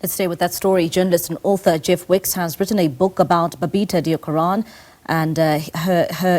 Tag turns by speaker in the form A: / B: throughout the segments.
A: Let's stay with that story. Journalist and author Jeff Wicks has written a book about Babita Deokaran and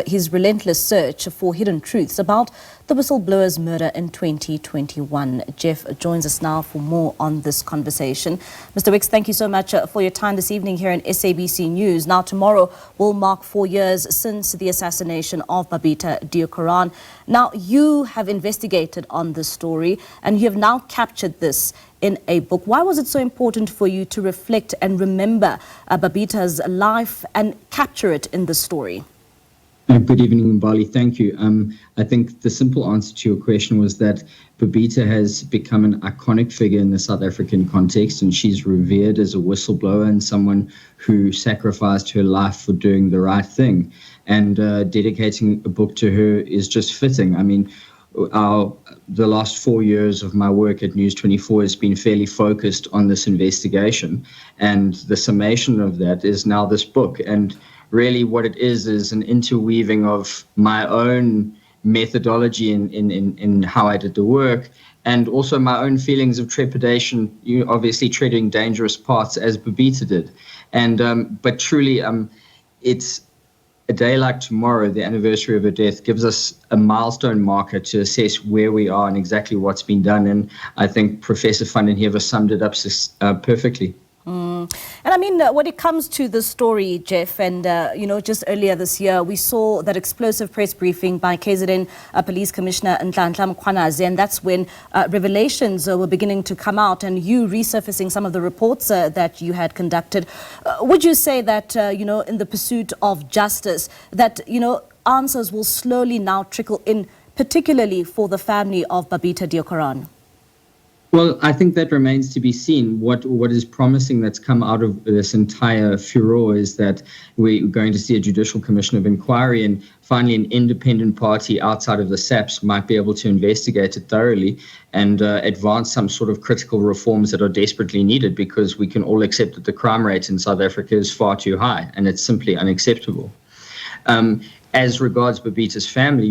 A: his relentless search for hidden truths about the whistleblower's murder in 2021. Jeff joins us now for more on this conversation. Mr. Wicks, thank you so much for your time this evening here in SABC News. Now, tomorrow will mark 4 years since the assassination of Babita Deokaran. Now, you have investigated on this story and you have now captured this in a book. Why was it so important for you to reflect and remember Babita's life and capture it in the story?
B: Good evening, Mbali. Thank you. I think the simple answer to your question was that Babita has become an iconic figure in the South African context, and she's revered as a whistleblower and someone who sacrificed her life for doing the right thing. And dedicating a book to her is just fitting. I mean, the last 4 years of my work at News 24 has been fairly focused on this investigation, and the summation of that is now this book. And really what it is an interweaving of my own methodology in how I did the work, and also my own feelings of trepidation, obviously treading dangerous paths as Babita did. And but truly, it's a day like tomorrow, the anniversary of her death, gives us a milestone marker to assess where we are and exactly what's been done. And I think Professor van den Heever summed it up perfectly.
A: And I mean, when it comes to the story, Jeff, and, just earlier this year, we saw that explosive press briefing by KZN Police Commissioner Nhlanhla Mkhwanazi, and that's when revelations were beginning to come out, and you resurfacing some of the reports that you had conducted. Would you say that, in the pursuit of justice, that, answers will slowly now trickle in, particularly for the family of Babita Deokaran?
B: Well, I think that remains to be seen. What is promising that's come out of this entire furore is that we're going to see a judicial commission of inquiry, and finally an independent party outside of the SAPS might be able to investigate it thoroughly and advance some sort of critical reforms that are desperately needed, because we can all accept that the crime rate in South Africa is far too high, and it's simply unacceptable. As regards Babita's family,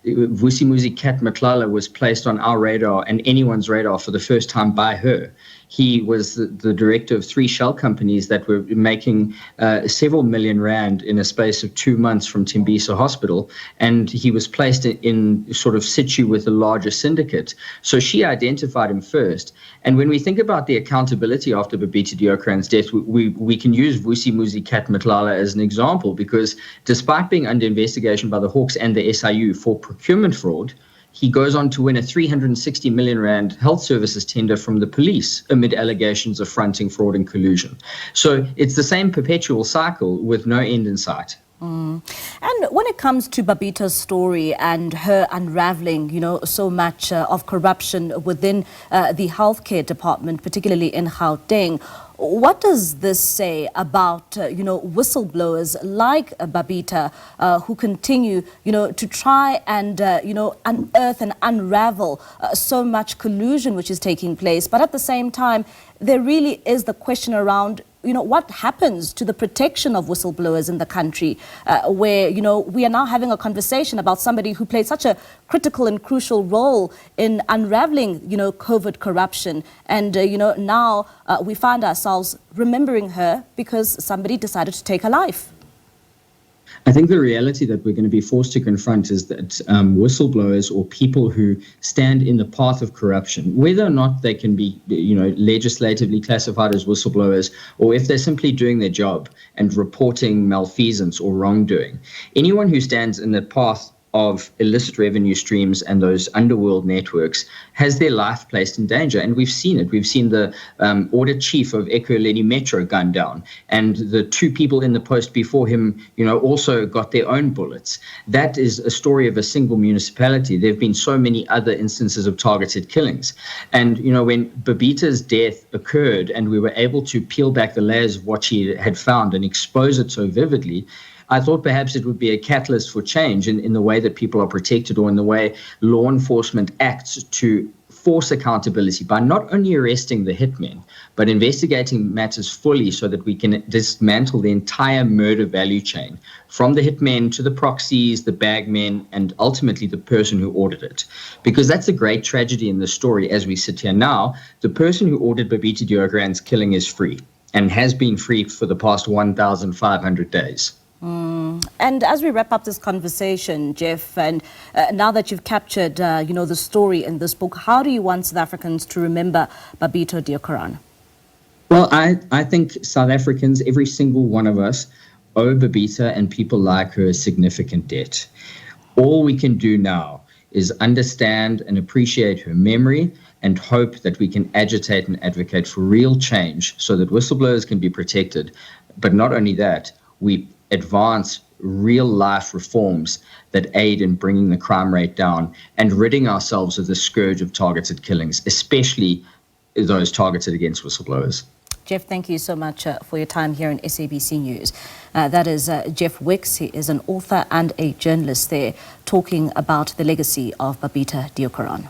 B: Vusimuzi Kat Matlala was placed on our radar and anyone's radar for the first time by her. He was the director of 3 shell companies that were making several million rand in a space of 2 months from Tembisa Hospital, and he was placed in sort of situ with a larger syndicate. So she identified him first. And when we think about the accountability after Babita Deokaran's death, we can use Vusimuzi Kat Matlala as an example, because despite being under investigation by the Hawks and the SIU for procurement fraud, he goes on to win a 360 million rand health services tender from the police amid allegations of fronting, fraud and collusion. So it's the same perpetual cycle with no end in sight.
A: And when it comes to Babita's story and her unraveling, so much of corruption within the healthcare department, particularly in Gauteng, what does this say about, whistleblowers like Babita who continue, to try and, unearth and unravel so much collusion which is taking place? But at the same time, there really is the question around, what happens to the protection of whistleblowers in the country, where, we are now having a conversation about somebody who played such a critical and crucial role in unraveling, covert corruption. And, now we find ourselves remembering her because somebody decided to take her life.
B: I think the reality that we're going to be forced to confront is that whistleblowers, or people who stand in the path of corruption, whether or not they can be, legislatively classified as whistleblowers, or if they're simply doing their job and reporting malfeasance or wrongdoing, anyone who stands in the path of illicit revenue streams and those underworld networks has their life placed in danger. And we've seen it. We've seen the audit chief of Ekurhuleni Metro gunned down, and the 2 people in the post before him, also got their own bullets. That is a story of a single municipality. There have been so many other instances of targeted killings. And, when Babita's death occurred and we were able to peel back the layers of what she had found and expose it so vividly, I thought perhaps it would be a catalyst for change in the way that people are protected, or in the way law enforcement acts to enforce accountability by not only arresting the hitmen, but investigating matters fully so that we can dismantle the entire murder value chain, from the hitmen to the proxies, the bagmen, and ultimately the person who ordered it. Because that's a great tragedy in the story as we sit here now. The person who ordered Babita Deokaran's killing is free and has been free for the past 1,500 days.
A: And as we wrap up this conversation, Jeff, and now that you've captured, the story in this book, how do you want South Africans to remember Babita Deokaran?
B: Well, I think South Africans, every single one of us, owe Babita and people like her a significant debt. All we can do now is understand and appreciate her memory and hope that we can agitate and advocate for real change so that whistleblowers can be protected. But not only that, we advance real life reforms that aid in bringing the crime rate down and ridding ourselves of the scourge of targeted killings, especially those targeted against whistleblowers.
A: Jeff, thank you so much for your time here in SABC News. That is Jeff Wicks. He is an author and a journalist there talking about the legacy of Babita Deokaran.